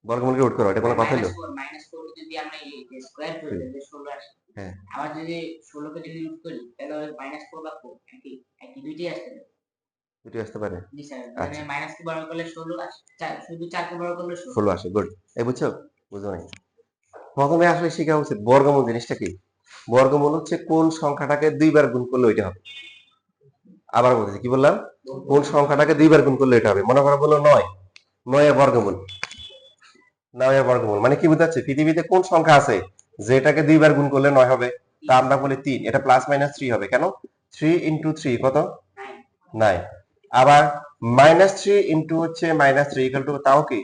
বর্গমূলকে root করো, এটা কোনো কথা হলো? -4 যদি আমরা স্কয়ার করি তাহলে 16 আসে। হ্যাঁ, আবার যদি 16 কে যদি রুট করি তাহলে -4 বা 4 একই দুইটাই আসতে পারে। দুটোই আসতে পারে। জি স্যার, মানে মাইনাস কে বড় করলে 16 আসে, শুধু 4 কে বড় করলে 16 আসে। গুড। এই বুঝছো? বুঝো নাই? প্রথমে আসলে শেখা উচিত বর্গমূল জিনিসটা কি। বর্গমূল হচ্ছে কোন সংখ্যাটাকে দুইবার গুণ করলে ওইটা হবে। আবার বলতেছি, কি বললাম? কোন সংখ্যাটাকে দুইবার গুণ করলে এটা হবে। মনে করো বললো 9, 9 এর বর্গমূল। 9 এর বর্গমূল মানে কি বোঝাচ্ছে? পৃথিবীতে কোন সংখ্যা আছে যেটাকে দুইবার গুণ করলে 9 হবে? তা আমরা বলি 3। এটা প্লাস মাইনাস 3 হবে। কেন? 3 ইনটু 3 কত? 9। আবার -3 ইনটু হচ্ছে -3 ইকুয়াল টু তাও কি?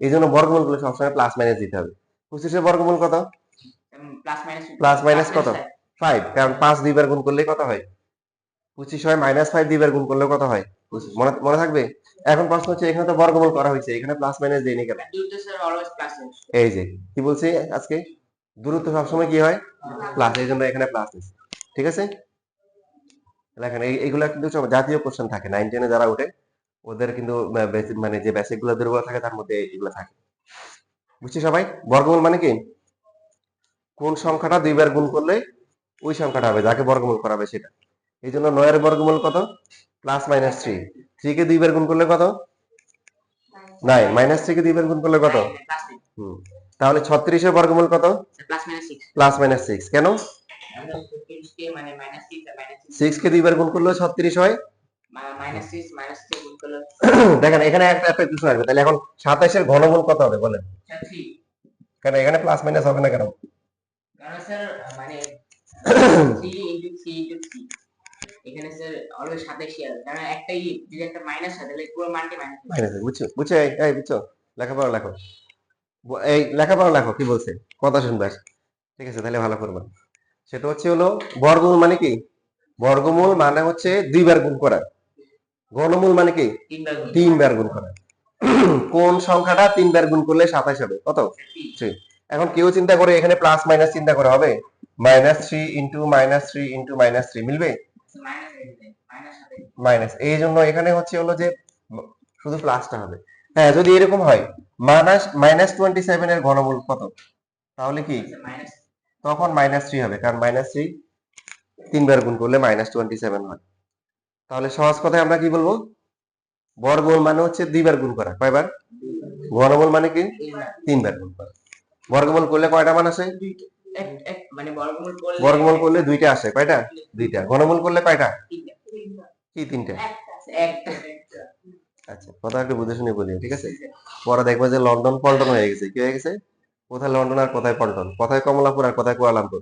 এই জন্য বর্গমূলগুলো সবসময় প্লাস মাইনাস দিতে হবে। 25 এর বর্গমূল কত? প্লাস মাইনাস কত? 5। কারণ 5 দুইবার গুণ করলে কত হয়? 25 হয়। -5 দুইবার গুণ করলে কত হয়? মনে মনে থাকবে? এখন প্রশ্ন হচ্ছে, এখানে তো বর্গমূল করা হয়েছে, এখানে প্লাস মাইনাস দেয়নি কেন? এই যে কি বলছি আজকে, দূরত্ব সবসময় কি হয়? প্লাস। এই জন্য এখানে প্লাস দিচ্ছি। ঠিক আছে? দেখেন এইগুলা কিন্তু সব জাতীয় কোশ্চেন থাকে 9 10 এ যারা ওঠে, ওদের কিন্তু মানে যে বেসিক গুলো দুর্বল থাকে তার মধ্যে এগুলো থাকে। বুঝছি সবাই? বর্গমূল মানে কি? কোন সংখ্যাটা দুইবার গুণ করলে ওই সংখ্যাটা হবে যাকে বর্গমূল করা হবে সেটা। এই জন্য 9 এর বর্গমূল কত? Plus minus 3। 3 কে দুইবার গুণ করলে কত? 9। -3 কে দুইবার গুণ করলে কত? তাহলে 36 এর বর্গমূল কত? Plus minus 6। কেন? 6 কে দুইবার গুণ করলে 36 হয়। দেখেন এখানে একটা প্রশ্ন আসবে, তাহলে এখন 27 এর ঘনমূল কত হবে বলেন? কেন এখানে প্লাস মাইনাস হবে না কেন? কারণ স্যার মানে 3 ইনটু 3 ইনটু 3 এখানে স্যার অলওয়েজ 27 হবে, কারণ একটাই যদি একটা মাইনাস হয় তাহলে পুরো মানটি মাইনাস হবে। বুঝছো? বুঝছো? এই বুঝছো? লেখাপড়া লেখো। এই লেখাপড়া লেখো, কি বলছে কথা শুনবে। ঠিক আছে, তাহলে ভালো করবেন। সেটা হচ্ছে হলো বর্গমূল মানে কি? বর্গমূল মানে হচ্ছে দুইবার গুণ করা। ঘনমূল মানে কি? তিনবার গুণ করা। কোন সংখ্যাটা তিনবার গুণ করলে 27 হবে? কত? 3। এখন কেউ চিন্তা করে এখানে প্লাস মাইনাস চিন্তা করে হবে? -3 ইনটু -3 ইনটু -3 মিলবে? মাইনাস। এই জন্য এখানে হচ্ছে হলো যে শুধু প্লাসটা হবে। হ্যাঁ, যদি এরকম হয় -27 এর ঘনমূল কত, তাহলে কি তখন -3 হবে, কারণ -3 তিনবার গুণ করলে -27 হয়। তাহলে সহজ কথায় আমরা কি বলবো? বর্গমূল মানে হচ্ছে দুইবার গুণ করা। কয়বার? ঘনমূল মানে কি? তিনবার গুণ করা। বর্গমূল করলে কয়টা মান আসে? মানে বর্গমূল করলে দুইটা আসে। কয়টা? দুইটা। ঘনমূল করলে কয়টা? কি তিনটা? আচ্ছা, কথা একটু বুঝে শুনে বলি, ঠিক আছে? পরে দেখবে যে লন্ডন পল্টন হয়ে গেছে। কি হয়ে গেছে? কোথায় লন্ডন আর কোথায় পল্টন, কোথায় কমলাপুর আর কোথায় কুয়ালামপুর।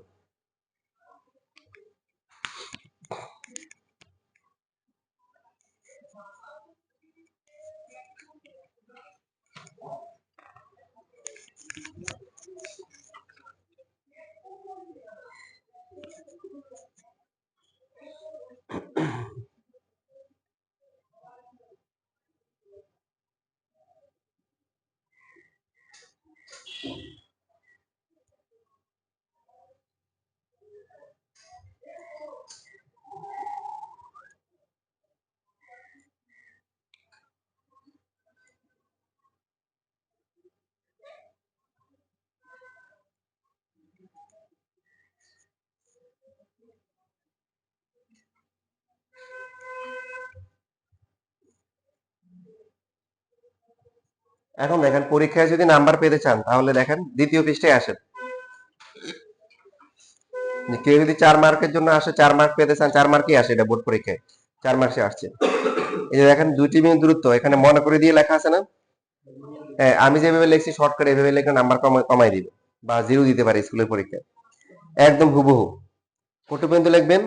এখন দেখেন, পরীক্ষায় যদি নাম্বার পেতে চান তাহলে দেখেন দ্বিতীয় পৃষ্ঠায় আসেন। কেউ যদি 4 মার্কের জন্য আসে, 4 মার্ক পেতে চান, 4 মার্কই আসে, এটা বোর্ড পরীক্ষায় 4 মার্কসে আসছে। এই যে দেখেন 2টি মিনিট দূরত্ব, এখানে মনে করে দিয়ে লেখা আছে না? হ্যাঁ, আমি যেভাবে লিখছি শর্টকাট এভাবে লিখে নাম্বার কমাই দিবে বা 0 দিতে পারে স্কুলের পরীক্ষায়। একদম হুবহু। কত পর্যন্ত লিখবেন?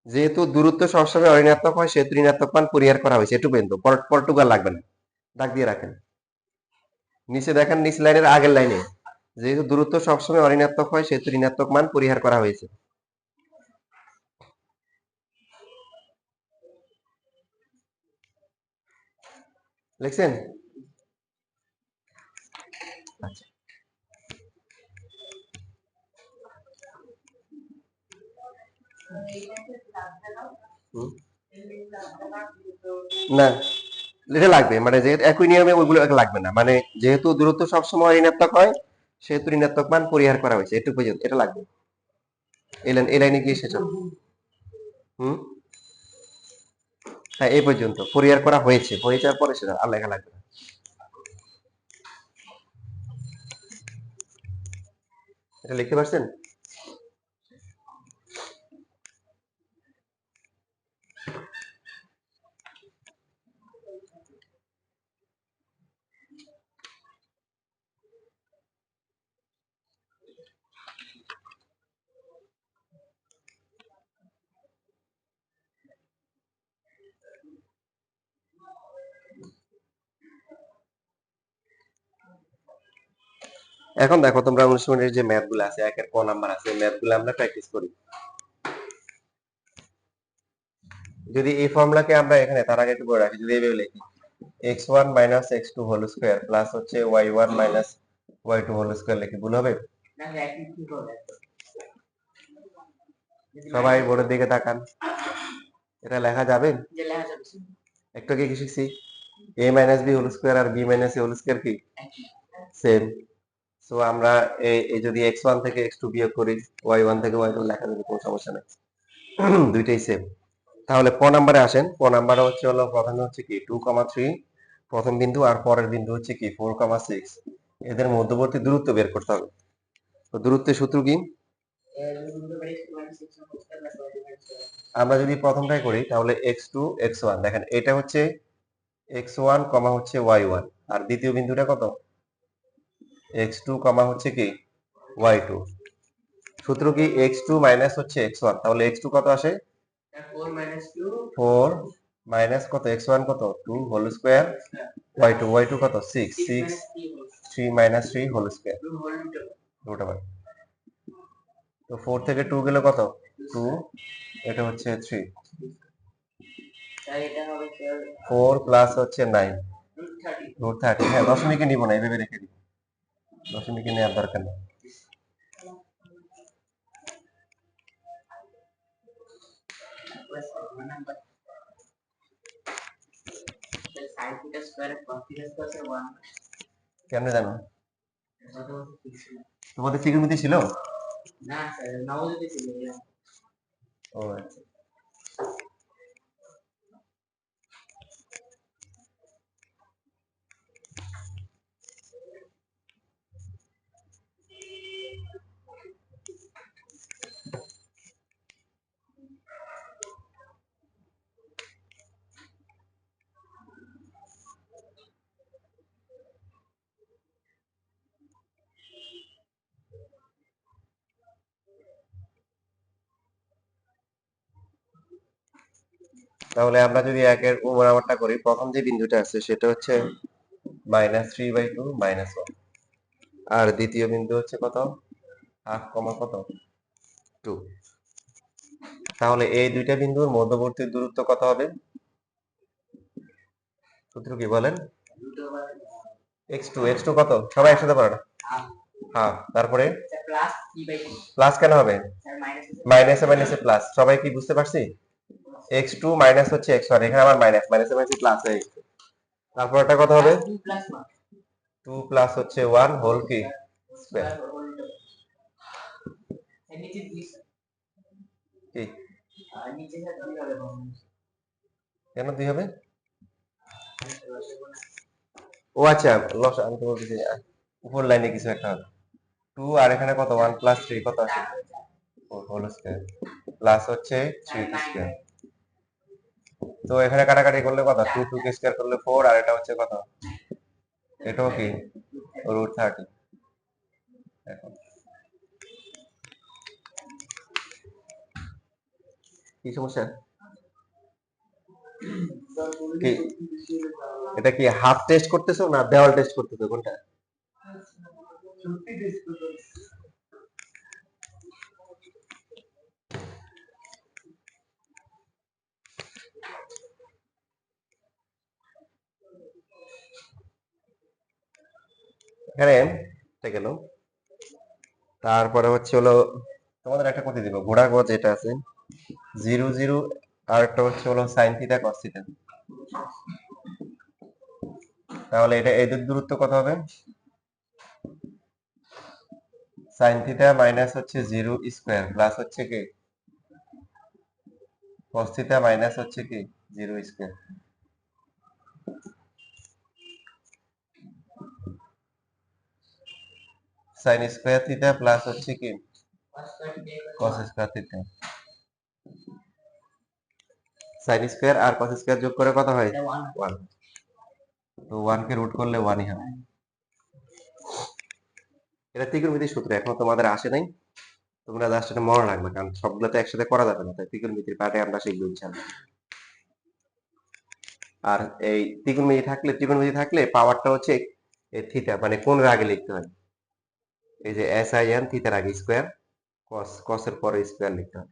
যেহেতু দূরত্ব সবসময় ঋণাত্মক হয় সেহেতু ঋণাত্মক মান পরিহার করা হয়েছে, এটুকু পর্যন্ত। পর্তুগাল লাগবে না, দাগ দিয়ে রাখেন। নিচে দেখেন, নিচ লাইনের আগের লাইনে, যেহেতু দূরত্ব সবসময় ঋণাত্মক হয় সেহেতু ঋণাত্মক মান পরিহার করা হয়েছে। লিখছেন? আচ্ছা, না এটা লাগবে, মানে যেহেতু একই নিয়মে ওইগুলো লাগবে না, মানে যেহেতু দূরত্ব সবসময় ঋণাত্মক হয় সেহেতু ঋণাত্মক মান পরিহার করা হয়েছে, এটুকু পর্যন্ত এটা লাগবে। এই লাইনে গিয়ে শেষ হবে। হুম, হ্যাঁ এই পর্যন্ত পরিহার করা হয়েছে, হয়ে যাওয়ার পরে সেটা আর লেখা লাগবে না। এটা লিখতে পারছেন? এখন দেখো তোমরা অনুশীলনের যে ম্যাথ গুলো আছে, একের ক নাম্বার আছে, ম্যাথ গুলো আমরা প্র্যাকটিস করি। যদি এই ফর্মুলাকে আমরা এখানে তার আগে একটু বলে রাখি, যদি এইভাবে লিখি x1 minus x2 whole square plus হচ্ছে y1 minus y2 whole square লিখি, ভুল হবে? না একই কি হবে? সবাই বোর্ডের দিকে তাকান, এটা লেখা যাবে? যে লেখা যাবে একটু আগে কি শিখছি? a minus b whole square আর b minus a whole square কি সেম। সো আমরা এই যদি x1 থেকে x2 বিয়োগ করি, y1 থেকে y2 লেখা যাবে, কোনো সমস্যা নেই, দুইটাই সেম। তাহলে ক নাম্বারে আসেন। ক নাম্বারে হচ্ছে হলো প্রথমে হচ্ছে কি 2,3 প্রথম বিন্দু, আর পরের বিন্দু হচ্ছে কি 4,6, এদের মধ্যবর্তী দূরত্ব বের করতে হবে। তো দূরত্বের সূত্র কি? আমরা যদি প্রথমটাই করি তাহলে x2 x1, দেখেন এটা হচ্ছে x1 কমা হচ্ছে y1, আর দ্বিতীয় বিন্দুটা কত? x2 কমা হচ্ছে কি y2। সূত্র কি x2 মাইনাস হচ্ছে x1, তাহলে x2 কত আসে? 4 মাইনাস কত x1 কত 2 হোল স্কয়ার, y2 কত 6 3 minus 3 whole square root over. তো 4 থেকে 2 গেলে কত 2, এটা হচ্ছে 3, 4 প্লাস হচ্ছে 9 রুট 30। হ্যাঁ দশমিকে নিব না, এইভাবে রেখে দিব, দশমিকে নেওয়ার দরকার নেই। কেমনে জানো? তোমাদের ত্রিকোণমিতি ছিল? না স্যার নবজাতি ছিল। ও আচ্ছা। তাহলে আমরা যদি একের বরাবরটা করি, প্রথম যে বিন্দুটা আছে সেটা হচ্ছে -3/2 -1, আর দ্বিতীয় বিন্দু হচ্ছে কত হাফ কমা কত 2। তাহলে এই দুইটা বিন্দুর মধ্যবর্তী দূরত্ব কত হবে? সূত্র কি বলেন? x2 কত, সবাই একসাথে পড়ো না, হাফ, তারপরে প্লাস কেন হবে? মাইনাসে মাইনাসে প্লাস, সবাই কি বুঝতে পারছি? x2 মাইনাস হচ্ছে x1, এখানে আমার মাইনাস, মাইনাসে মাইনাসে প্লাস হয়ে গেছে। তারপর এটা কত হবে? 2 প্লাস হচ্ছে 1 হোল কি স্কয়ার। কি কেন 2 হবে? ও আচ্ছা, লস আমি তো বলতেছি উপর লাইনে কিছু একটা হবে। 2 আর এখানে কত 1 প্লাস 3 কত আছে 4 হোল স্কয়ার, প্লাস হচ্ছে 3 স্কয়ার। তো এখানে কাটাকাটি করলে কত 2 2 কে স্কয়ার করলে 4, আর এটা হচ্ছে কত, এটাও কি রুট 30। এখন কি সমস্যা? কি এটা কি হাফ টেস্ট করতেছো না দেওয়াল টেস্ট করতেছো, কোনটা? এখানে এটা গেল। তারপরে হচ্ছে হলো তোমাদের একটা কথা দিব, ঘোড়া গজ যেটা আছে 0 0, আর একটা হচ্ছে হলো সাইন থিটা কস থিটা। তাহলে এটা এদের দূরত্ব কত হবে? সাইন থিটা মাইনাস হচ্ছে 0 স্কয়ার প্লাস হচ্ছে কি cos থিটা মাইনাস হচ্ছে কি 0 square. Sine square theta plus হচ্ছে কি cos square theta. Sine square আর cos স্কয়ার যোগ করে কত হয়? 1। তো 1 কে রুট করলে 1 ই হবে। এটা ত্রিকোণমিতির সূত্র, এখনো তোমাদের আসে নাই, তোমরা জাস্ট এটা মনে রাখবে, কারণ সবগুলো তো একসাথে করা যাবে না, তাই ত্রিকোণমিতির পার্টে আমরা শিখবো ইনশাআল্লাহ। আর এই ত্রিকোণমিতি থাকলে পাওয়ারটা হচ্ছে থিটা, মানে কোণের আগে লিখতে হয়। এই যে sin থিটার আগে স্কয়ার, cos এর পরে স্কয়ার লিখতে হয়।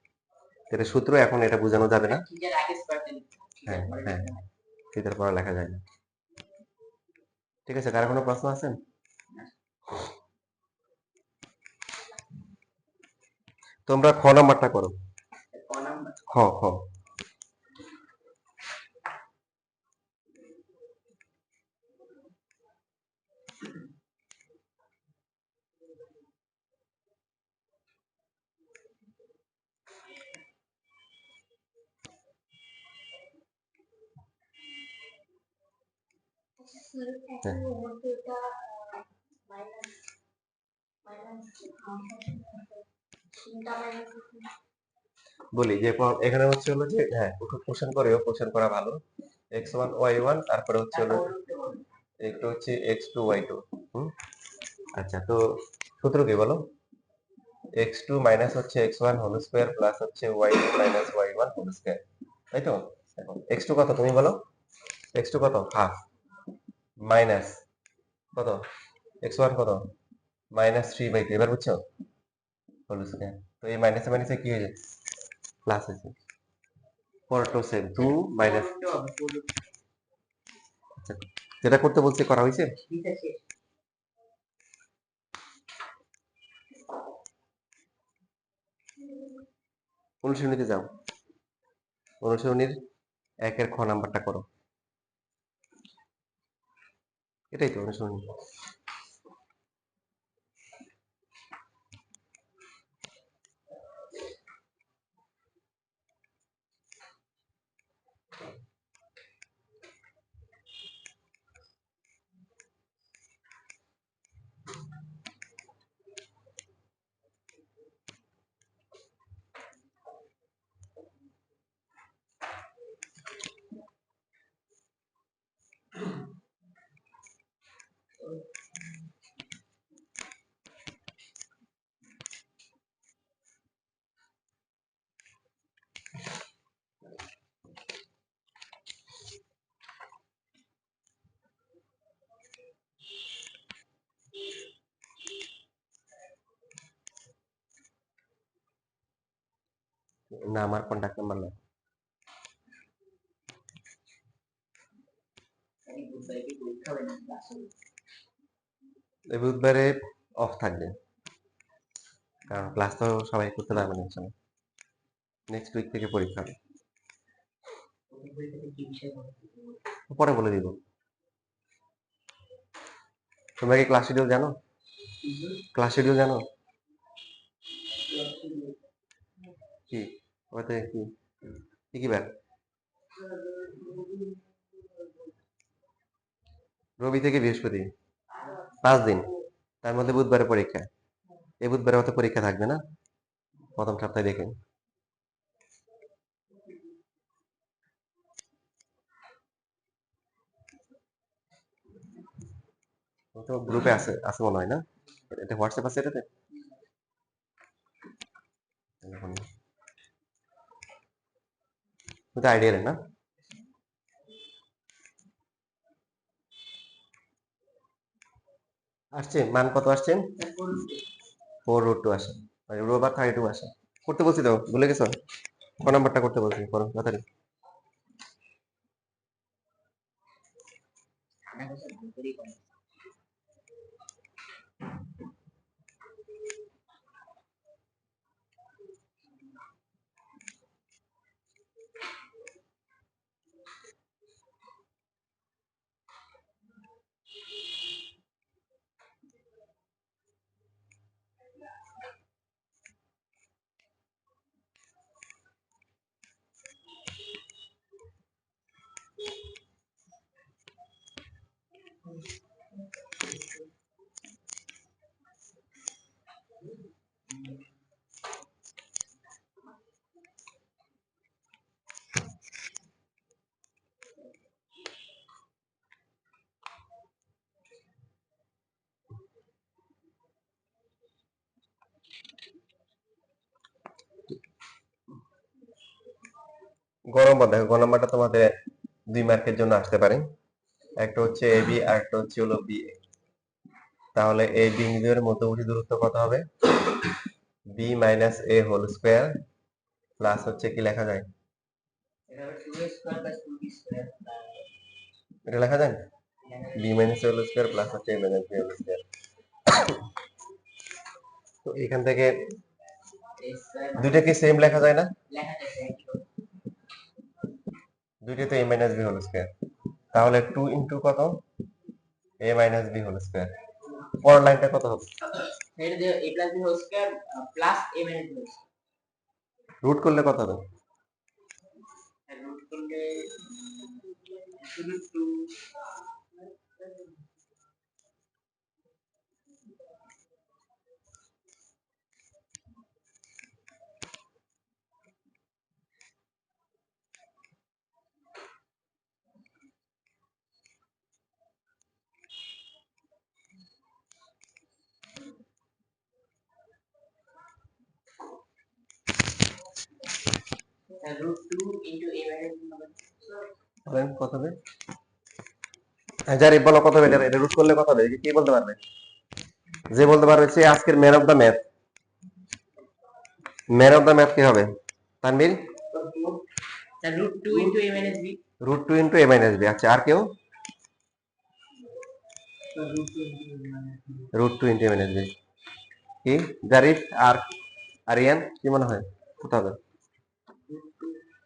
এটা সূত্র, এখন এটা বোঝানো যাবে না। থিটার আগে স্কয়ারটা লিখতে হবে, হ্যাঁ থিটার পরে হ্যাঁ, লিখতে হয়। থিটার পরে লেখা যায় না। ঠিক আছে, কার কোনো প্রশ্ন আছে? তোমরা খ নাম্বারটা করো। ক নাম্বার? খ খ। হ্যাঁ। বলি যে এখানে হচ্ছে হলো যে হ্যাঁ কোশ্চেন করেও, কোশ্চেন করা ভালো। x1 y1 তারপরে হচ্ছে হলো একটু হচ্ছে x2 y2। আচ্ছা, তো সূত্র কি বলো? x2 মাইনাস হচ্ছে x1 হোল স্কয়ার প্লাস হচ্ছে y2 minus y1 whole square, তাই তো? এখন x2 কত তুমি বলো? x2 কত? হাফ মাইনাস কত? x1 কত? মাইনাস 3/2। এবার বুঝছো? Whole square. তো এই মাইনাসে মাইনাসে কি হয়ে যায়? প্লাস হয়েছে। পরেরটা সেম 2 মাইনাস। আচ্ছা, যেটা করতে বলছি করা হয়েছে? অনুশীলনীতে যাও, অনুশীলনীর 1-এর খ নাম্বারটা করো। এটাই তো অনুশীলনী। না, আমার কন্টাক্ট নাম্বার না। এই বুধবারে অফ থাকবে, কারণ ক্লাস তো সবাই করতে পারবে না। নেক্সট উইক থেকে পরীক্ষা হবে। পরে বলে দিব। তোমরা কি ক্লাস শিডিউল জানো? ক্লাস শিডিউল জানো কি? ওতে কি কি কি বার? রবি থেকে বৃহস্পতি, 5 দিন। তার মধ্যে বুধবারে পরীক্ষা। এই বুধবারে অত পরীক্ষা থাকবে না, প্রথম সপ্তাহে দেখে। তো গ্রুপে আছে আছে মনে হয় না? এটা হোয়াটসঅ্যাপ আছে এটাতে? তো আইডিয়া না? আসছে মান কত আসছে? 4√2 আসে, রো বা 32 আসে। করতে বলছি তো, ভুলে গেছো? ক নাম্বারটা করতে বলছি, করো তাড়াতাড়ি। গ নম্বরটা তোমাদের 2 মার্কের জন্য আসতে পারে। একটা হচ্ছে এ বি আর একটা হচ্ছে হলো বি। তাহলে এই বিন্দুদের মধ্যবর্তী দূরত্ব কত হবে? বি মাইনাস এ হোল স্কোয়ার প্লাস হচ্ছে কি লেখা যায়? এটা হবে 2a square plus 2b square. এটা লেখা যায় বি মাইনাস এ হোল স্কোয়ার প্লাস হচ্ছে এ মাইনাস বি হোল স্কোয়ার। তো এখান থেকে a স্কয়ার দুইটা কি সেম লেখা যায় না? লেখা যায় দুইটা তো a minus b whole square. তাহলে 2 ইন্টু কত? A minus b whole square. পরের লাইনটা কত হবে? এটা যে a plus b whole square plus a minus b whole square. Root করলে কত হবে? রুট করলে শুধু 2 root 2 into a minus b হবে। বলেন কত হবে? যারে বলো কত হবে? এটা রুট করলে কত হবে? কি বলতে পারবে? যে বলতে পারবে সে আজকের man of the math. Man of the math কি হবে? Tanvir? root 2 into a minus b। Root 2 into a minus b. আচ্ছা আর কেউ? Root 2 into a minus b. কি জারিফ আর আরিয়ান কি মনে হয় কত হবে?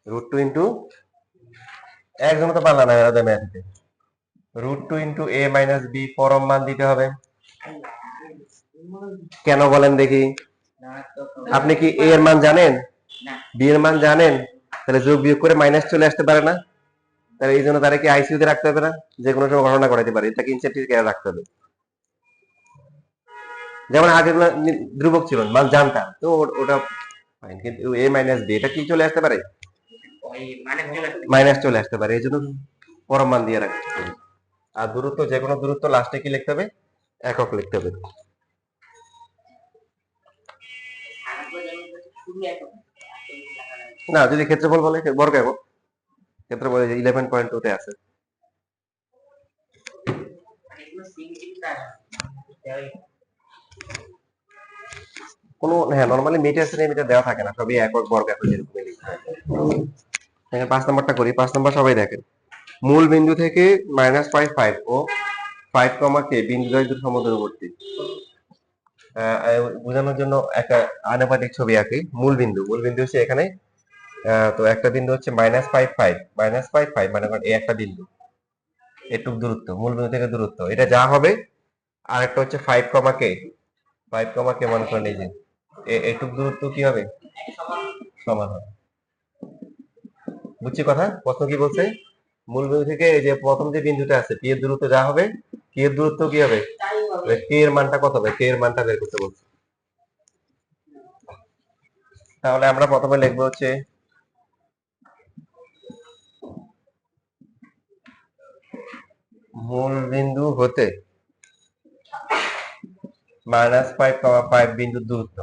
রুট 2 ইন্টু, একজন তো পারলা না এরা ম্যাথে। Root 2 into a minus B পরম মান দিতে হবে। কেন বলেন দেখি? আপনি কি এ এর মান জানেন? বি এর মান জানেন? তাহলে যোগ বিয়োগ করে মাইনাস চলে আসতে পারে না? তাহলে এই জন্য তারা কি আইসিইউ তে রাখতে হবে না? যে কোনো সময় ঘটনা ঘটাতে পারে, এটাকে ইনসেন্টিভ কেয়ার রাখতে হবে। যেমন আগে ধ্রুবক ছিল, মান জানতাম তো ওটা ফাইন, কিন্তু এ মাইনাস বি এটা কি চলে আসতে পারে? মাইনাস চলে আসতে পারে, এই জন্য পরম মান দিয়ে রাখতে হবে। আর দূরত্ব, যে কোনো দূরত্ব লাস্টে কি লিখতে হবে? একক লিখতে হবে। না, যদি ক্ষেত্রফল বলে বর্গ একক, ক্ষেত্রফল 11.2 তে আছে। কোনো হ্যাঁ নরমালি মিটার সেন্টিমিটার দেওয়া থাকে না, সবই একক বর্গ একক এরকমই লিখতে হয়। এখানে 5 নাম্বারটা করি। 5 নাম্বার সবাই দেখেন। মূল বিন্দু থেকে -5 ও 5, কে বিন্দু দ্বয় দুটো সমদূরবর্তী। বোঝানোর জন্য একটা আনুপাতিক ছবি আঁকি। মূল বিন্দু হচ্ছে এখানে। তো একটা বিন্দু হচ্ছে -5 মানে এই একটা বিন্দু, এটুক দূরত্ব মূল বিন্দু থেকে দূরত্ব, এটা যা হবে। আর একটা হচ্ছে 5, কে 5, কে মনে করেন এই যে এটুক দূরত্ব কি হবে? সমান হবে। বুঝছি কথা? প্রশ্ন কি বলছে? মূল বিন্দু থেকে এই যে প্রথম যে বিন্দুটা আছে পি এর দূরত্ব যা হবে, কি এর দূরত্ব কি হবে? কে এর মানটা কত হবে? কে এর মানটা বের করতে বলছে। তাহলে আমরা প্রথমে লিখবো হচ্ছে মূল বিন্দু হতে -5, বিন্দুর দূরত্ব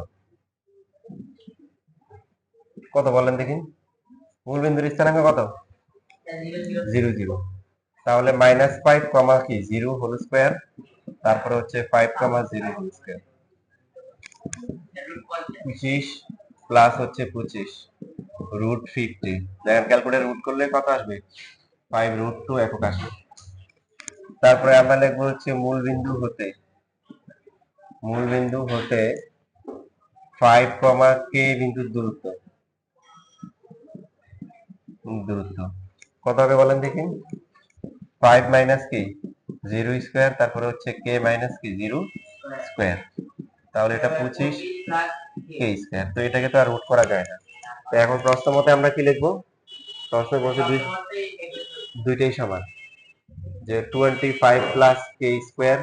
কত বলেন দেখি? মূল বিন্দুর স্থানাঙ্ক কত? 0, 0। তাহলে -5, কি 0 হোল স্কয়ার, তারপরে হচ্ছে 5, 0 হোল স্কয়ার। 25 প্লাস হচ্ছে 25 রুট 50। দেখেন ক্যালকুলেটর রুট করলে কত আসবে? 5√2 একক আসবে। তারপরে আমরা লিখবো হচ্ছে মূল বিন্দু হতে 5, কে বিন্দুর দূরত্ব কত হবে বলেন দেখি? 5 মাইনাস কি 0 স্কয়ার, তারপরে হচ্ছে কে মাইনাস কি 0 স্কয়ার। তাহলে এটা 25 কে স্কয়ার। তো এটাকে তো আর রুট করা যায় না। তো এখন প্রশ্ন মতে আমরা কি লিখবো? প্রশ্ন বলছে দুইটাই সমান, যে 25 প্লাস কে স্কয়ার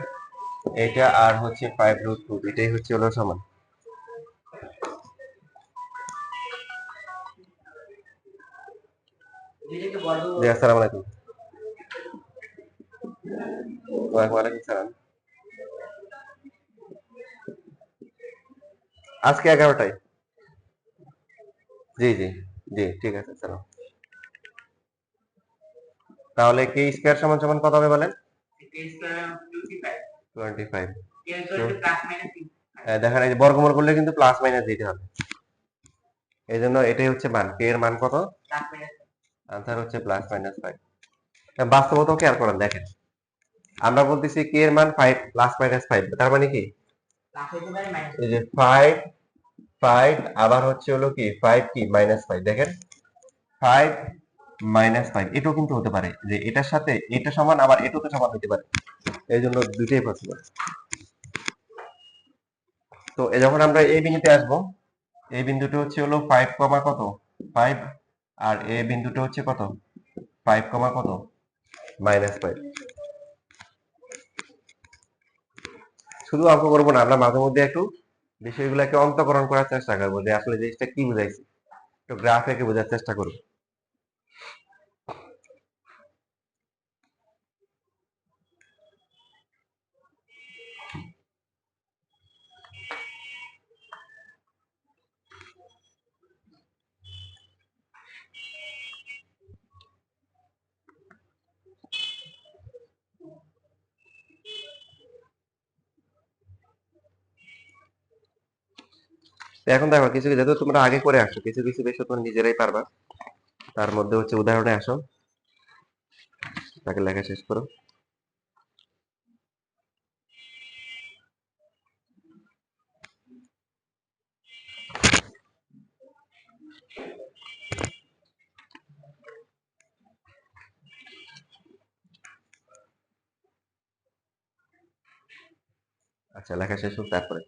এটা আর হচ্ছে 5√2 এটাই হচ্ছে হলো সমান। জি আসসালামু আলাইকুম। ওয়ালাইকুম সালাম। আজকে 11টায়। জি জি জি, ঠিক আছে, সালাম। তাহলে কে স্কোয়ার সমান সমান কত হবে বলেন? কে স্কয়ার 25 25। কে স্কয়ার প্লাস মাইনাস দেখেন এই যে বর্গমূল করলে কিন্তু প্লাস মাইনাস দিতে হবে, এই জন্য এটাই হচ্ছে মান, কে এর মান কত? প্লাস মাইনাস আনসার হচ্ছে প্লাস মাইনাস 5। বাস্তবতাও খেয়াল করেন, দেখেন আমরা বলতেছি কে এর মান 5 প্লাস মাইনাস 5, তার মানে কি প্লাস হতে পারে মাইনাস এই যে 5 5 আবার হচ্ছে হলো কি 5 কি মাইনাস 5, দেখেন 5 মাইনাস 5 এটাও কিন্তু হতে পারে যে এটার সাথে এটা সমান আবার এটাও তো সমান হতে পারে, এই জন্য দুটোই পসিবল। তো যখন আমরা এই বিন্দুতে আসবো, এই বিন্দুটা হচ্ছে হলো 5 কমা কত 5, আর এই বিন্দুটা হচ্ছে কত 5 কমা কত মাইনাস 5। শুধু অঙ্ক করবো না, আমরা মাঝে মধ্যে একটু বিষয়গুলোকে অন্তঃকরণ করার চেষ্টা করবো যে আসলে জিনিসটা কি বুঝাইছে, একটু গ্রাফ এঁকে বোঝার চেষ্টা করবো। তো এখন দেখো কিছু যেহেতু তোমরা আগে করে আসছো, কিছু কিছু বিষয় তোমরা নিজেরাই পারবা, তার মধ্যে হচ্ছে উদাহরণে আসো, তাকে লেখা শেষ করো। আচ্ছা লেখা শেষ হোক তারপরে।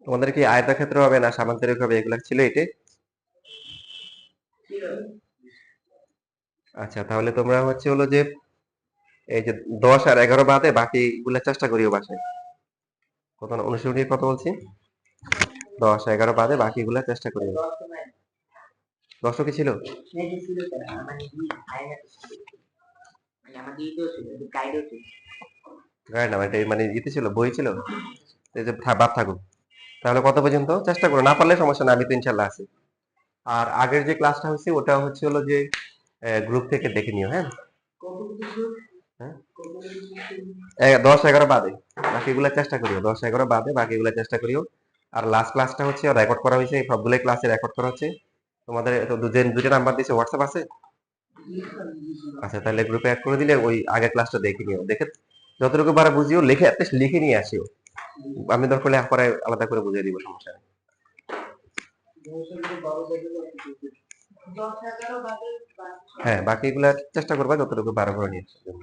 তোমাদের কি আয়তক্ষেত্র হবে না সামান্তরিক হবে এগুলা ছিল এতে? ছিল আচ্ছা তাহলে তোমরা হচ্ছে হলো যে এই যে 10 আর 11 বাদে বাকিগুলা চেষ্টা করিও বাসায়। কত না অনুশীলনী কত বলছি? 10 11 বাদে বাকিগুলা চেষ্টা করিও। 10 তো নাই 10 কি ছিল? এই যে ছিল স্যার মানে কি আইনা মানে আমাদের ইতেও ছিল গাইডও ছিল গাইড না এটা মানে ইতে ছিল, বই ছিল, এই যে বাদ থাকুক। তাহলে কত পর্যন্ত চেষ্টা করো, না পারলে সমস্যা না, আমি তো ইনশাল্লাহ আছি। আর আগের যে ক্লাসটা হচ্ছে ওটা হচ্ছে হলো যে গ্রুপ থেকে দেখে নিও, হ্যাঁ? হ্যাঁ? 10 11 বাদে বাকিগুলা চেষ্টা করিও, 10 11 বাদে বাকিগুলা চেষ্টা করিও। আর লাস্ট ক্লাসটা হচ্ছে রেকর্ড করা হয়েছে, সবগুলোই ক্লাসে রেকর্ড করা হচ্ছে। তোমাদের তো দুটো নাম্বার দিয়েছে, হোয়াটসঅ্যাপ আছে? আচ্ছা তাহলে গ্রুপে অ্যাড করে দিলে ওই আগের ক্লাসটা দেখে নিও, দেখে যতটুকু পারা বুঝিও, লিখে অ্যাটলিস্ট লিখে নিয়ে আসিও, আমি দরকার হলে পরে আলাদা করে বুঝিয়ে দিব, সমস্যা নেই। হ্যাঁ বাকিগুলা চেষ্টা করবা যতটুকু পারো করে নিয়ে আসার জন্য।